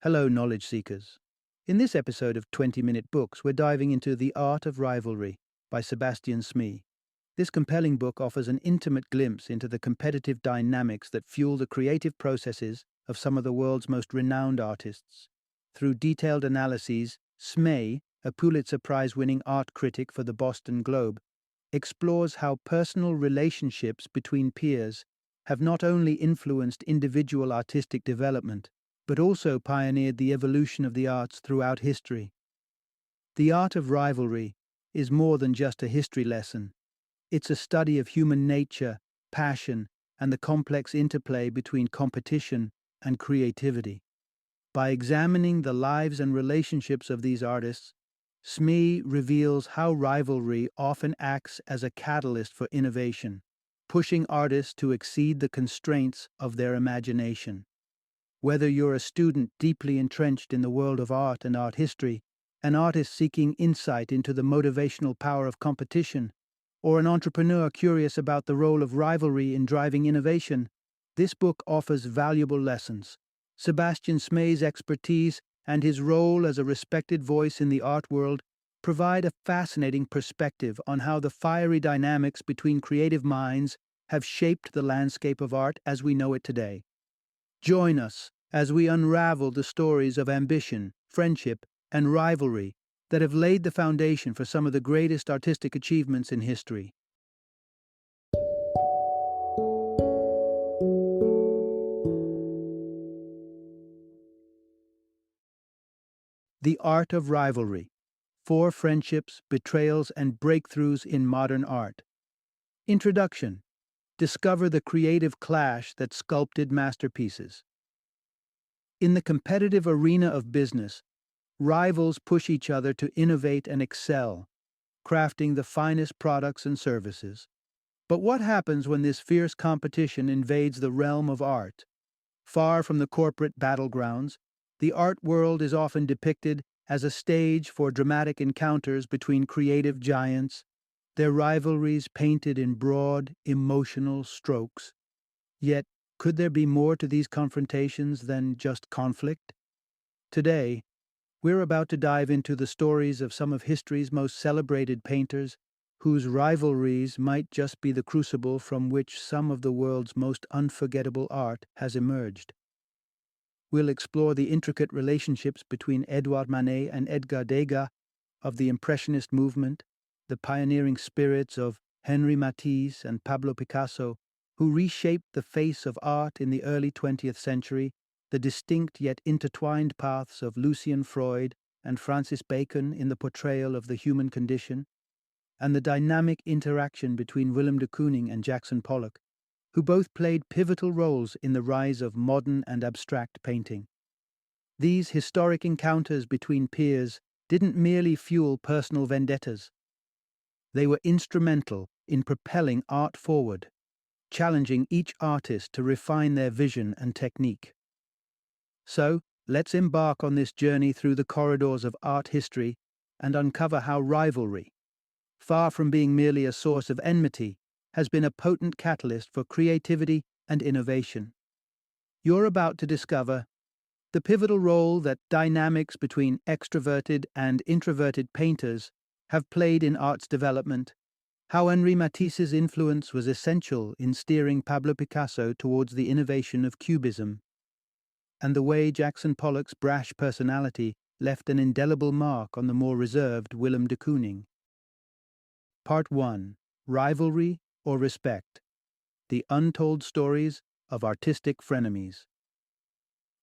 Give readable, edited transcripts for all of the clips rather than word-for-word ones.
Hello, knowledge seekers. In this episode of 20-Minute Books, we're diving into The Art of Rivalry by Sebastian Smee. This compelling book offers an intimate glimpse into the competitive dynamics that fuel the creative processes of some of the world's most renowned artists. Through detailed analyses, Smee, a Pulitzer Prize-winning art critic for the Boston Globe, explores how personal relationships between peers have not only influenced individual artistic development, but also pioneered the evolution of the arts throughout history. The Art of Rivalry is more than just a history lesson. It's a study of human nature, passion, and the complex interplay between competition and creativity. By examining the lives and relationships of these artists, Smee reveals how rivalry often acts as a catalyst for innovation, pushing artists to exceed the constraints of their imagination. Whether you're a student deeply entrenched in the world of art and art history, an artist seeking insight into the motivational power of competition, or an entrepreneur curious about the role of rivalry in driving innovation, this book offers valuable lessons. Sebastian Smee's expertise and his role as a respected voice in the art world provide a fascinating perspective on how the fiery dynamics between creative minds have shaped the landscape of art as we know it today. Join us as we unravel the stories of ambition, friendship, and rivalry that have laid the foundation for some of the greatest artistic achievements in history. The Art of Rivalry: Four Friendships, Betrayals, and Breakthroughs in Modern Art. Introduction: Discover the creative clash that sculpted masterpieces. In the competitive arena of business, rivals push each other to innovate and excel, crafting the finest products and services. But what happens when this fierce competition invades the realm of art? Far from the corporate battlegrounds, the art world is often depicted as a stage for dramatic encounters between creative giants, their rivalries painted in broad, emotional strokes. Yet, could there be more to these confrontations than just conflict? Today, we're about to dive into the stories of some of history's most celebrated painters, whose rivalries might just be the crucible from which some of the world's most unforgettable art has emerged. We'll explore the intricate relationships between Edouard Manet and Edgar Degas of the Impressionist movement, the pioneering spirits of Henri Matisse and Pablo Picasso, who reshaped the face of art in the early 20th century, the distinct yet intertwined paths of Lucian Freud and Francis Bacon in the portrayal of the human condition, and the dynamic interaction between Willem de Kooning and Jackson Pollock, who both played pivotal roles in the rise of modern and abstract painting. These historic encounters between peers didn't merely fuel personal vendettas. They were instrumental in propelling art forward, challenging each artist to refine their vision and technique. So, let's embark on this journey through the corridors of art history and uncover how rivalry, far from being merely a source of enmity, has been a potent catalyst for creativity and innovation. You're about to discover the pivotal role that dynamics between extroverted and introverted painters have played in art's development, how Henri Matisse's influence was essential in steering Pablo Picasso towards the innovation of Cubism, and the way Jackson Pollock's brash personality left an indelible mark on the more reserved Willem de Kooning. Part 1. Rivalry or Respect: The Untold Stories of Artistic Frenemies.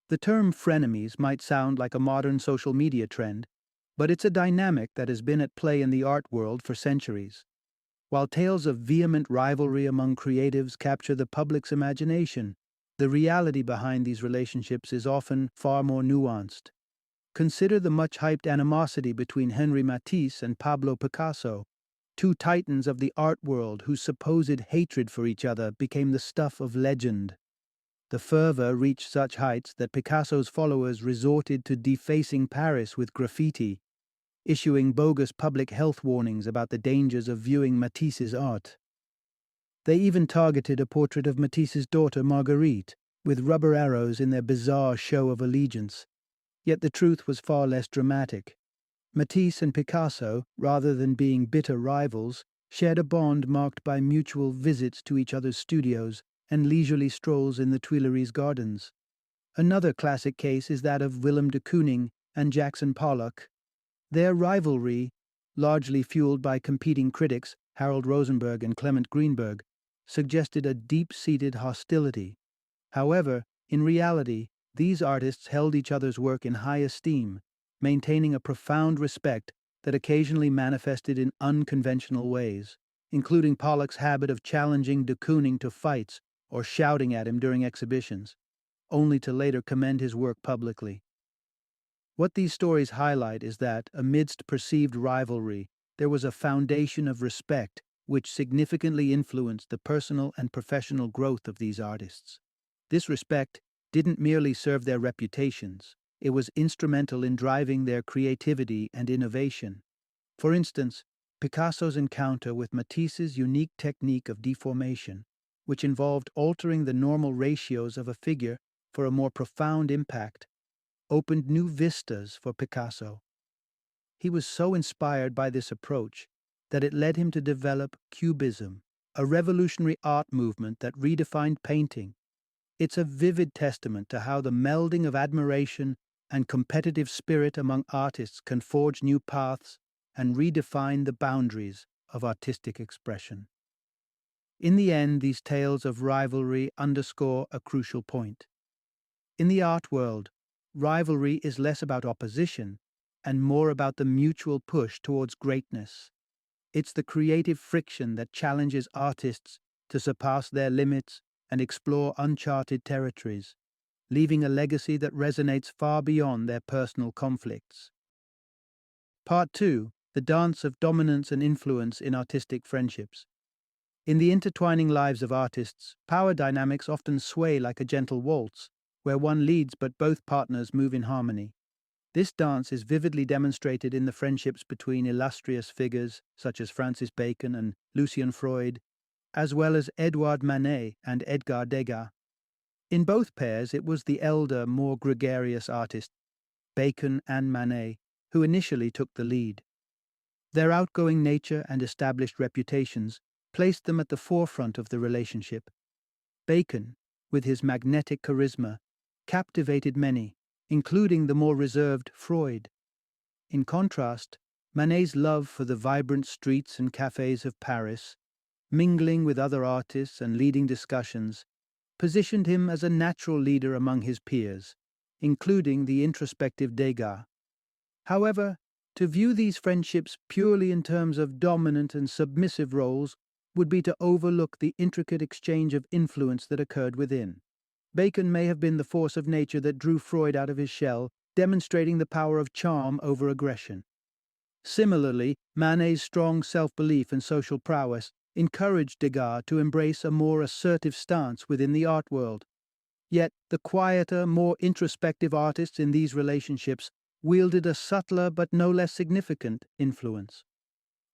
The term frenemies might sound like a modern social media trend, but it's a dynamic that has been at play in the art world for centuries. While tales of vehement rivalry among creatives capture the public's imagination, the reality behind these relationships is often far more nuanced. Consider the much-hyped animosity between Henri Matisse and Pablo Picasso, two titans of the art world whose supposed hatred for each other became the stuff of legend. The fervor reached such heights that Picasso's followers resorted to defacing Paris with graffiti, issuing bogus public health warnings about the dangers of viewing Matisse's art. They even targeted a portrait of Matisse's daughter Marguerite, with rubber arrows in their bizarre show of allegiance. Yet the truth was far less dramatic. Matisse and Picasso, rather than being bitter rivals, shared a bond marked by mutual visits to each other's studios and leisurely strolls in the Tuileries gardens. Another classic case is that of Willem de Kooning and Jackson Pollock. Their rivalry, largely fueled by competing critics Harold Rosenberg and Clement Greenberg, suggested a deep-seated hostility. However, in reality, these artists held each other's work in high esteem, maintaining a profound respect that occasionally manifested in unconventional ways, including Pollock's habit of challenging de Kooning to fights or shouting at him during exhibitions, only to later commend his work publicly. What these stories highlight is that, amidst perceived rivalry, there was a foundation of respect which significantly influenced the personal and professional growth of these artists. This respect didn't merely serve their reputations, it was instrumental in driving their creativity and innovation. For instance, Picasso's encounter with Matisse's unique technique of deformation, which involved altering the normal ratios of a figure for a more profound impact, opened new vistas for Picasso. He was so inspired by this approach that it led him to develop Cubism, a revolutionary art movement that redefined painting. It's a vivid testament to how the melding of admiration and competitive spirit among artists can forge new paths and redefine the boundaries of artistic expression. In the end, these tales of rivalry underscore a crucial point. In the art world, rivalry is less about opposition and more about the mutual push towards greatness. It's the creative friction that challenges artists to surpass their limits and explore uncharted territories, leaving a legacy that resonates far beyond their personal conflicts. Part 2. The Dance of Dominance and Influence in Artistic Friendships. In the intertwining lives of artists, power dynamics often sway like a gentle waltz, where one leads but both partners move in harmony. This dance is vividly demonstrated in the friendships between illustrious figures such as Francis Bacon and Lucian Freud, as well as Edouard Manet and Edgar Degas. In both pairs, it was the elder, more gregarious artist, Bacon and Manet, who initially took the lead. Their outgoing nature and established reputations placed them at the forefront of the relationship. Bacon, with his magnetic charisma, captivated many, including the more reserved Freud. In contrast, Manet's love for the vibrant streets and cafes of Paris, mingling with other artists and leading discussions, positioned him as a natural leader among his peers, including the introspective Degas. However, to view these friendships purely in terms of dominant and submissive roles would be to overlook the intricate exchange of influence that occurred within. Bacon may have been the force of nature that drew Freud out of his shell, demonstrating the power of charm over aggression. Similarly, Manet's strong self-belief and social prowess encouraged Degas to embrace a more assertive stance within the art world. Yet, the quieter, more introspective artists in these relationships wielded a subtler but no less significant influence.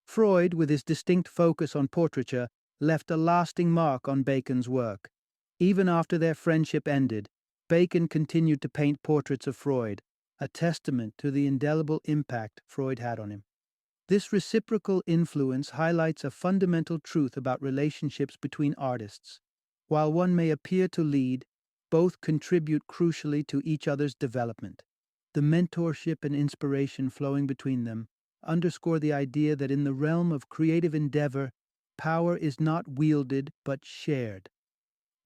Freud, with his distinct focus on portraiture, left a lasting mark on Bacon's work. Even after their friendship ended, Bacon continued to paint portraits of Freud, a testament to the indelible impact Freud had on him. This reciprocal influence highlights a fundamental truth about relationships between artists. While one may appear to lead, both contribute crucially to each other's development. The mentorship and inspiration flowing between them underscore the idea that in the realm of creative endeavor, power is not wielded but shared.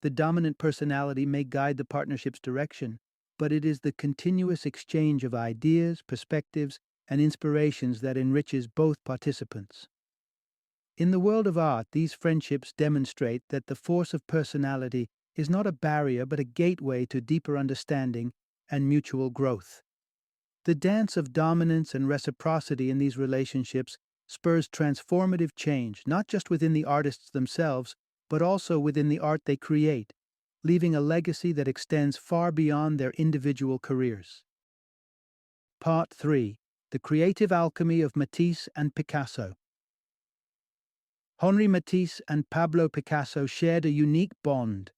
The dominant personality may guide the partnership's direction, but it is the continuous exchange of ideas, perspectives, and inspirations that enriches both participants. In the world of art, these friendships demonstrate that the force of personality is not a barrier but a gateway to deeper understanding and mutual growth. The dance of dominance and reciprocity in these relationships spurs transformative change, not just within the artists themselves, but also within the art they create, leaving a legacy that extends far beyond their individual careers. Part 3. The Creative Alchemy of Matisse and Picasso. Henri Matisse and Pablo Picasso shared a unique bond.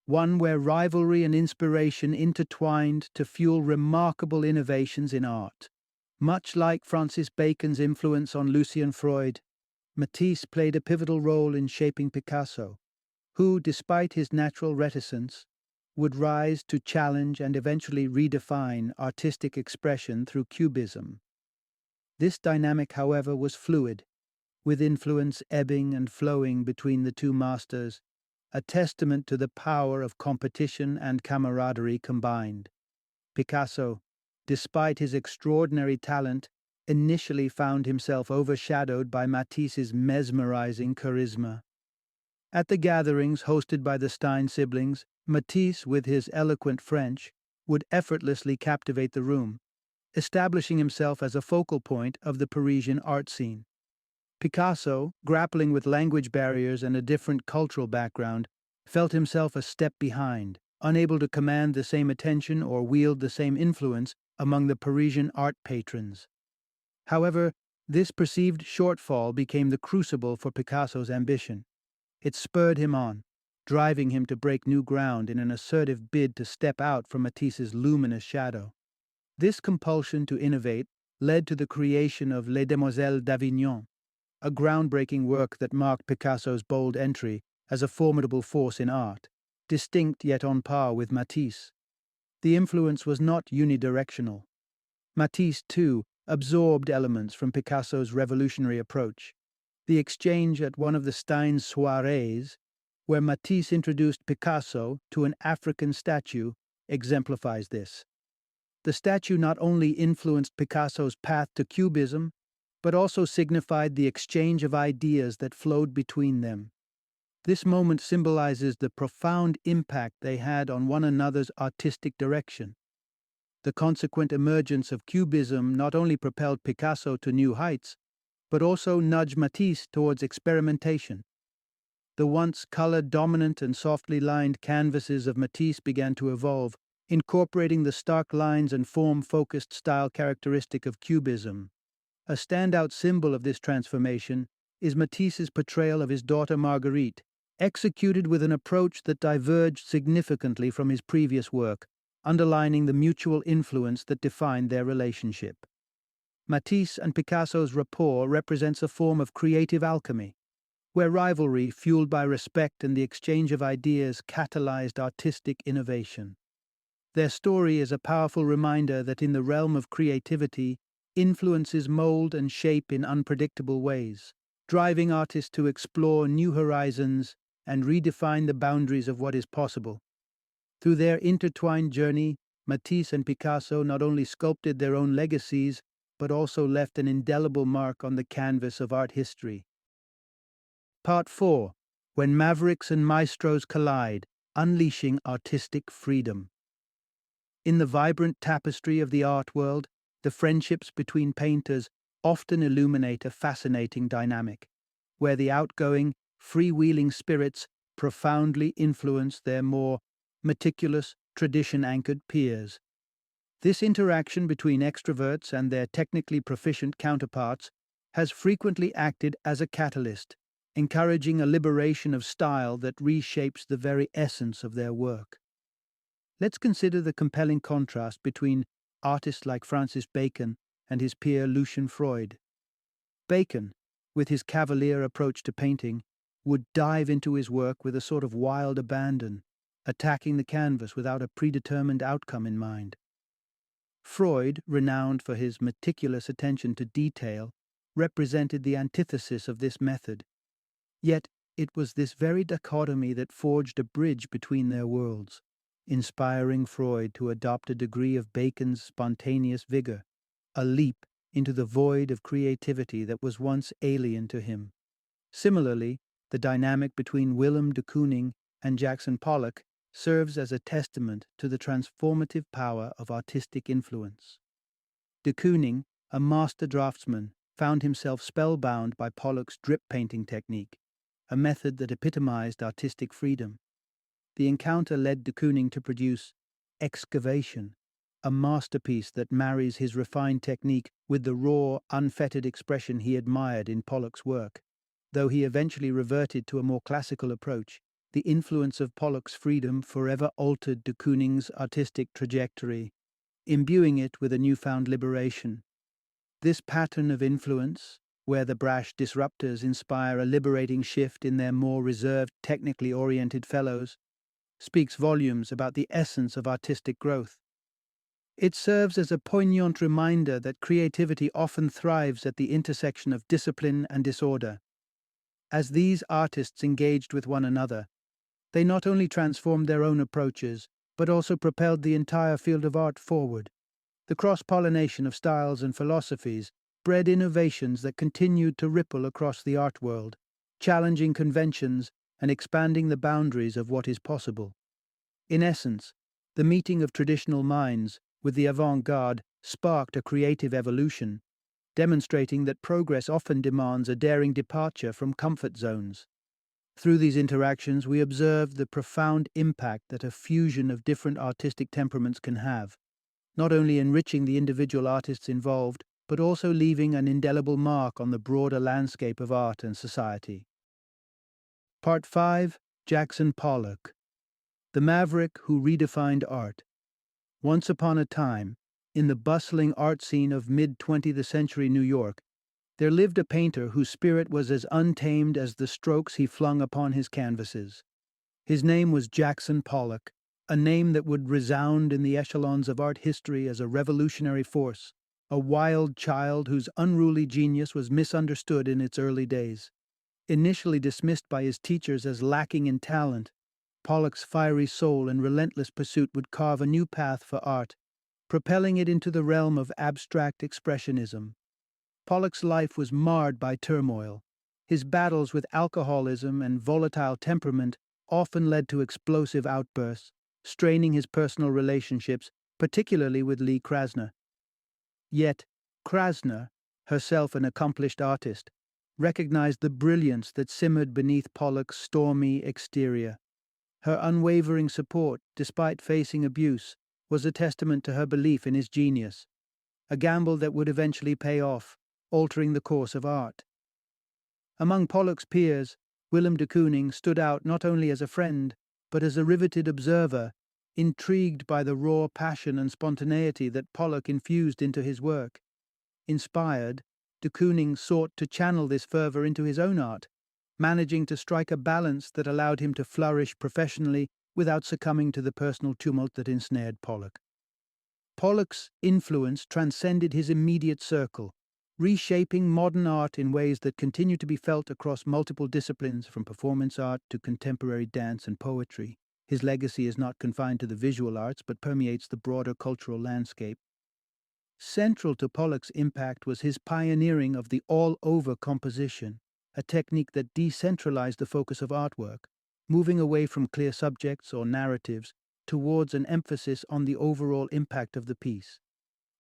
one where rivalry and inspiration intertwined to fuel remarkable innovations in art. Much like Francis Bacon's influence on Lucian Freud, Matisse played a pivotal role in shaping Picasso, who, despite his natural reticence, would rise to challenge and eventually redefine artistic expression through Cubism. This dynamic, however, was fluid, with influence ebbing and flowing between the two masters, a testament to the power of competition and camaraderie combined. Picasso, despite his extraordinary talent, initially found himself overshadowed by Matisse's mesmerizing charisma. At the gatherings hosted by the Stein siblings, Matisse, with his eloquent French, would effortlessly captivate the room, establishing himself as a focal point of the Parisian art scene. Picasso, grappling with language barriers and a different cultural background, felt himself a step behind, unable to command the same attention or wield the same influence among the Parisian art patrons. However, this perceived shortfall became the crucible for Picasso's ambition. It spurred him on, driving him to break new ground in an assertive bid to step out from Matisse's luminous shadow. This compulsion to innovate led to the creation of Les Demoiselles d'Avignon, a groundbreaking work that marked Picasso's bold entry as a formidable force in art, distinct yet on par with Matisse. The influence was not unidirectional. Matisse, too, absorbed elements from Picasso's revolutionary approach. The exchange at one of the Stein soirees, where Matisse introduced Picasso to an African statue, exemplifies this. The statue not only influenced Picasso's path to Cubism, but also signified the exchange of ideas that flowed between them. This moment symbolizes the profound impact they had on one another's artistic direction. The consequent emergence of Cubism not only propelled Picasso to new heights, but also nudged Matisse towards experimentation. The once color-dominant and softly lined canvases of Matisse began to evolve, incorporating the stark lines and form-focused style characteristic of Cubism. A standout symbol of this transformation is Matisse's portrayal of his daughter Marguerite, executed with an approach that diverged significantly from his previous work, underlining the mutual influence that defined their relationship. Matisse and Picasso's rapport represents a form of creative alchemy, where rivalry, fueled by respect and the exchange of ideas, catalyzed artistic innovation. Their story is a powerful reminder that in the realm of creativity, influences mold and shape in unpredictable ways, driving artists to explore new horizons and redefine the boundaries of what is possible. Through their intertwined journey, Matisse and Picasso not only sculpted their own legacies, but also left an indelible mark on the canvas of art history. Part 4. When Mavericks and Maestros Collide, Unleashing Artistic Freedom. In the vibrant tapestry of the art world, the friendships between painters often illuminate a fascinating dynamic, where the outgoing, freewheeling spirits profoundly influence their more meticulous, tradition-anchored peers. This interaction between extroverts and their technically proficient counterparts has frequently acted as a catalyst, encouraging a liberation of style that reshapes the very essence of their work. Let's consider the compelling contrast between artists like Francis Bacon and his peer Lucian Freud. Bacon, with his cavalier approach to painting, would dive into his work with a sort of wild abandon, attacking the canvas without a predetermined outcome in mind. Freud, renowned for his meticulous attention to detail, represented the antithesis of this method. Yet it was this very dichotomy that forged a bridge between their worlds, inspiring Freud to adopt a degree of Bacon's spontaneous vigor, a leap into the void of creativity that was once alien to him. Similarly, the dynamic between Willem de Kooning and Jackson Pollock serves as a testament to the transformative power of artistic influence. De Kooning, a master draftsman, found himself spellbound by Pollock's drip painting technique, a method that epitomized artistic freedom. The encounter led de Kooning to produce Excavation, a masterpiece that marries his refined technique with the raw, unfettered expression he admired in Pollock's work. Though he eventually reverted to a more classical approach, the influence of Pollock's freedom forever altered de Kooning's artistic trajectory, imbuing it with a newfound liberation. This pattern of influence, where the brash disruptors inspire a liberating shift in their more reserved, technically oriented fellows, speaks volumes about the essence of artistic growth. It serves as a poignant reminder that creativity often thrives at the intersection of discipline and disorder. As these artists engaged with one another, they not only transformed their own approaches, but also propelled the entire field of art forward. The cross-pollination of styles and philosophies bred innovations that continued to ripple across the art world, challenging conventions and expanding the boundaries of what is possible. In essence, the meeting of traditional minds with the avant-garde sparked a creative evolution, demonstrating that progress often demands a daring departure from comfort zones. Through these interactions, we observed the profound impact that a fusion of different artistic temperaments can have, not only enriching the individual artists involved, but also leaving an indelible mark on the broader landscape of art and society. Part 5. Jackson Pollock, the maverick who redefined art. Once upon a time, in the bustling art scene of mid-20th century New York, there lived a painter whose spirit was as untamed as the strokes he flung upon his canvases. His name was Jackson Pollock, a name that would resound in the echelons of art history as a revolutionary force, a wild child whose unruly genius was misunderstood in its early days. Initially dismissed by his teachers as lacking in talent, Pollock's fiery soul and relentless pursuit would carve a new path for art, propelling it into the realm of abstract expressionism. Pollock's life was marred by turmoil. His battles with alcoholism and volatile temperament often led to explosive outbursts, straining his personal relationships, particularly with Lee Krasner. Yet, Krasner, herself an accomplished artist, recognized the brilliance that simmered beneath Pollock's stormy exterior. Her unwavering support, despite facing abuse, was a testament to her belief in his genius, a gamble that would eventually pay off, altering the course of art. Among Pollock's peers, Willem de Kooning stood out not only as a friend, but as a riveted observer, intrigued by the raw passion and spontaneity that Pollock infused into his work. Inspired, de Kooning sought to channel this fervor into his own art, managing to strike a balance that allowed him to flourish professionally without succumbing to the personal tumult that ensnared Pollock. Pollock's influence transcended his immediate circle, reshaping modern art in ways that continue to be felt across multiple disciplines, from performance art to contemporary dance and poetry. His legacy is not confined to the visual arts but permeates the broader cultural landscape. Central to Pollock's impact was his pioneering of the all-over composition, a technique that decentralized the focus of artwork, moving away from clear subjects or narratives towards an emphasis on the overall impact of the piece.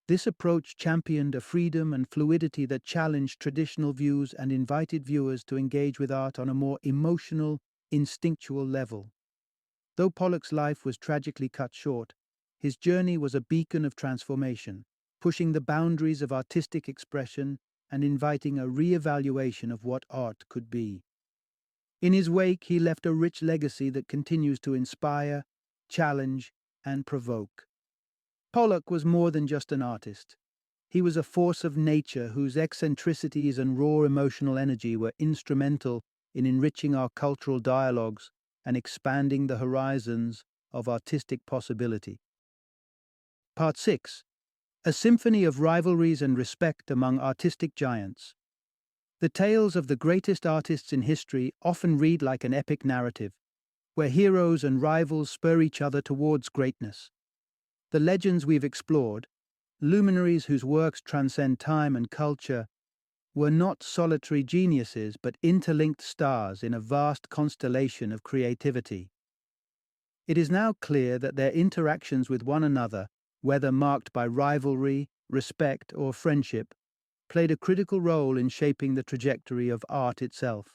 This approach championed a freedom and fluidity that challenged traditional views and invited viewers to engage with art on a more emotional, instinctual level. Though Pollock's life was tragically cut short, his journey was a beacon of transformation, pushing the boundaries of artistic expression and inviting a re-evaluation of what art could be. In his wake, he left a rich legacy that continues to inspire, challenge, and provoke. Pollock was more than just an artist. He was a force of nature whose eccentricities and raw emotional energy were instrumental in enriching our cultural dialogues and expanding the horizons of artistic possibility. Part 6. A symphony of rivalries and respect among artistic giants. The tales of the greatest artists in history often read like an epic narrative, where heroes and rivals spur each other towards greatness. The legends we've explored, luminaries whose works transcend time and culture, were not solitary geniuses but interlinked stars in a vast constellation of creativity. It is now clear that their interactions with one another, whether marked by rivalry, respect, or friendship, played a critical role in shaping the trajectory of art itself.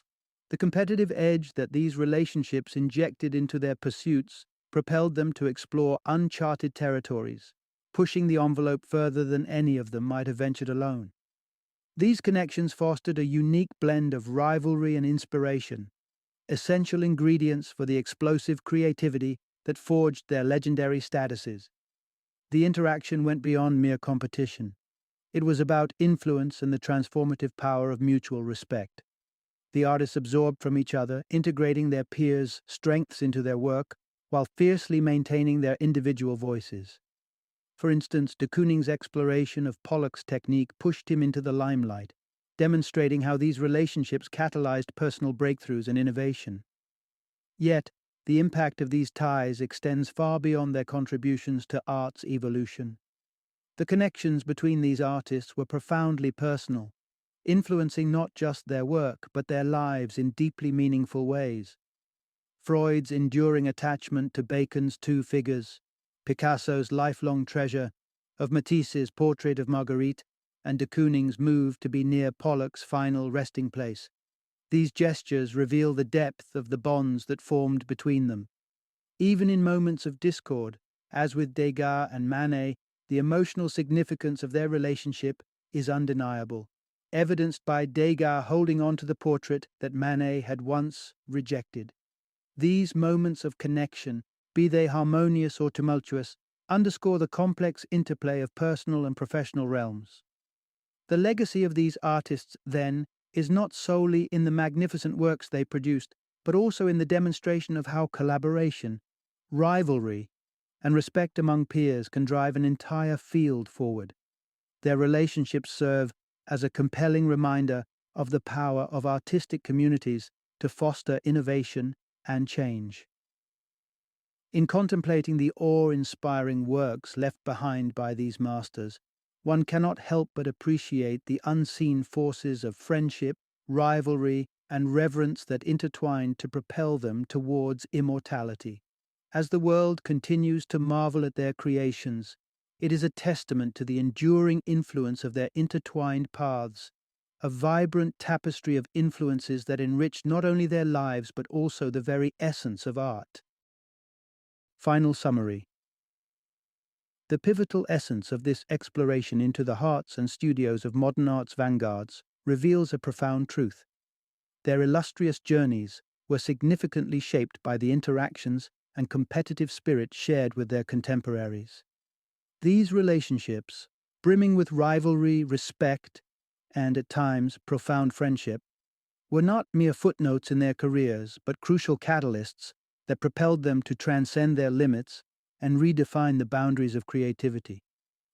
The competitive edge that these relationships injected into their pursuits propelled them to explore uncharted territories, pushing the envelope further than any of them might have ventured alone. These connections fostered a unique blend of rivalry and inspiration, essential ingredients for the explosive creativity that forged their legendary statuses. The interaction went beyond mere competition. It was about influence and the transformative power of mutual respect. The artists absorbed from each other, integrating their peers' strengths into their work, while fiercely maintaining their individual voices. For instance, de Kooning's exploration of Pollock's technique pushed him into the limelight, demonstrating how these relationships catalyzed personal breakthroughs and innovation. Yet, the impact of these ties extends far beyond their contributions to art's evolution. The connections between these artists were profoundly personal, influencing not just their work, but their lives in deeply meaningful ways. Freud's enduring attachment to Bacon's two figures, Picasso's lifelong treasure of Matisse's portrait of Marguerite, and de Kooning's move to be near Pollock's final resting place. These gestures reveal the depth of the bonds that formed between them. Even in moments of discord, as with Degas and Manet, the emotional significance of their relationship is undeniable, evidenced by Degas holding on to the portrait that Manet had once rejected. These moments of connection, be they harmonious or tumultuous, underscore the complex interplay of personal and professional realms. The legacy of these artists, then, is not solely in the magnificent works they produced, but also in the demonstration of how collaboration, rivalry, and respect among peers can drive an entire field forward. Their relationships serve as a compelling reminder of the power of artistic communities to foster innovation and change. In contemplating the awe-inspiring works left behind by these masters, one cannot help but appreciate the unseen forces of friendship, rivalry, and reverence that intertwined to propel them towards immortality. As the world continues to marvel at their creations, it is a testament to the enduring influence of their intertwined paths, a vibrant tapestry of influences that enriched not only their lives but also the very essence of art. Final summary. The pivotal essence of this exploration into the hearts and studios of modern art's vanguards reveals a profound truth. Their illustrious journeys were significantly shaped by the interactions and competitive spirit shared with their contemporaries. These relationships, brimming with rivalry, respect, and at times profound friendship, were not mere footnotes in their careers, but crucial catalysts that propelled them to transcend their limits and redefine the boundaries of creativity.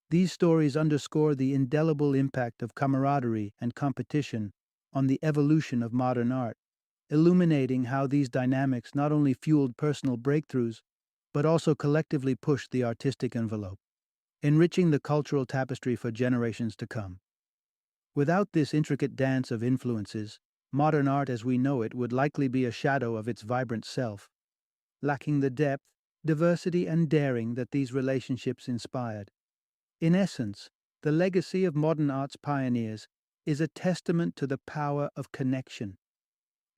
These stories underscore the indelible impact of camaraderie and competition on the evolution of modern art, illuminating how these dynamics not only fueled personal breakthroughs, but also collectively pushed the artistic envelope, enriching the cultural tapestry for generations to come. Without this intricate dance of influences, modern art as we know it would likely be a shadow of its vibrant self, lacking the depth, diversity, and daring that these relationships inspired. In essence, the legacy of modern art's pioneers is a testament to the power of connection,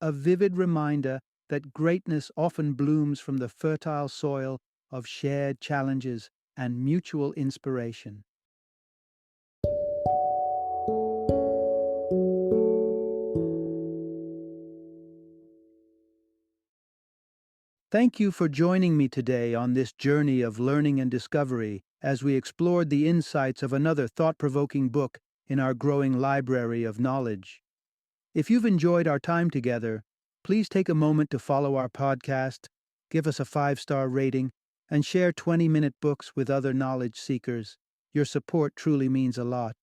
a vivid reminder that greatness often blooms from the fertile soil of shared challenges and mutual inspiration. Thank you for joining me today on this journey of learning and discovery as we explored the insights of another thought-provoking book in our growing library of knowledge. If you've enjoyed our time together, please take a moment to follow our podcast, give us a 5-star rating, and share 20-minute books with other knowledge seekers. Your support truly means a lot.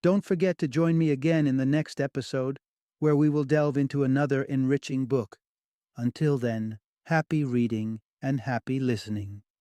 Don't forget to join me again in the next episode, where we will delve into another enriching book. Until then, happy reading and happy listening.